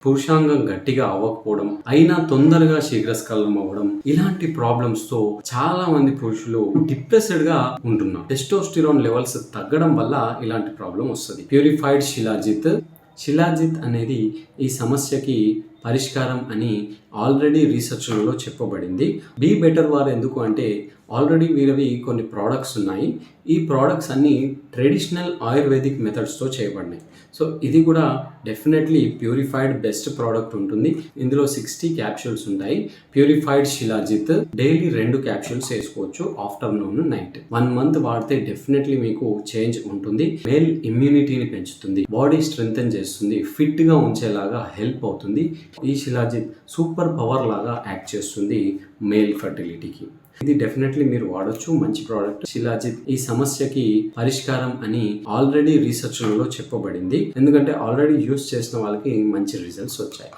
పురుషాంగం గట్టిగా అవ్వకపోవడం, అయినా తొందరగా శీఘ్రస్ఖలనం అవ్వడం, ఇలాంటి ప్రాబ్లమ్స్ తో చాలా మంది పురుషులు డిప్రెస్డ్ గా ఉంటున్నారు. టెస్టోస్టిరాన్ లెవెల్స్ తగ్గడం వల్ల ఇలాంటి ప్రాబ్లం వస్తుంది. ప్యూరిఫైడ్ శిలాజిత్ అనేది ఈ సమస్యకి పరిష్కారం అని ఆల్రెడీ రీసెర్చ్లలో చెప్పబడింది. బీ బెటర్ వారు ఎందుకు అంటే ఆల్రెడీ వీరవి కొన్ని ప్రోడక్ట్స్ ఉన్నాయి. ఈ ప్రోడక్ట్స్ అన్ని ట్రెడిషనల్ ఆయుర్వేదిక్ మెథడ్స్తో చేయబడినాయి. సో ఇది కూడా డెఫినెట్లీ ప్యూరిఫైడ్ బెస్ట్ ప్రోడక్ట్ ఉంటుంది. ఇందులో 60 క్యాప్సూల్స్ ఉంటాయి. ప్యూరిఫైడ్ శిలాజిత్ డైలీ 2 క్యాప్సూల్స్ వేసుకోవచ్చు, ఆఫ్టర్నూన్ నైట్. 1 మంత్ వాడితే డెఫినెట్లీ మీకు చేంజ్ ఉంటుంది. మేల్ ఇమ్యూనిటీని పెంచుతుంది, బాడీ స్ట్రెంగ్తెన్ చేస్తుంది, ఫిట్ గా ఉంచేలాగా హెల్ప్ అవుతుంది. ఈ శిలాజిత్ సూపర్ పవర్ లాగా యాక్ట్ చేస్తుంది మేల్ ఫర్టిలిటీకి. ఇది డెఫినెట్లీ మీరు వాడొచ్చు, మంచి ప్రోడక్ట్. శిలాజిత్ ఈ సమస్యకి పరిష్కారం అని ఆల్రెడీ రీసెర్చ్లలో చెప్పబడింది. ఎందుకంటే ఆల్రెడీ యూస్ చేసిన వాళ్ళకి మంచి రిజల్ట్స్ వచ్చాయి.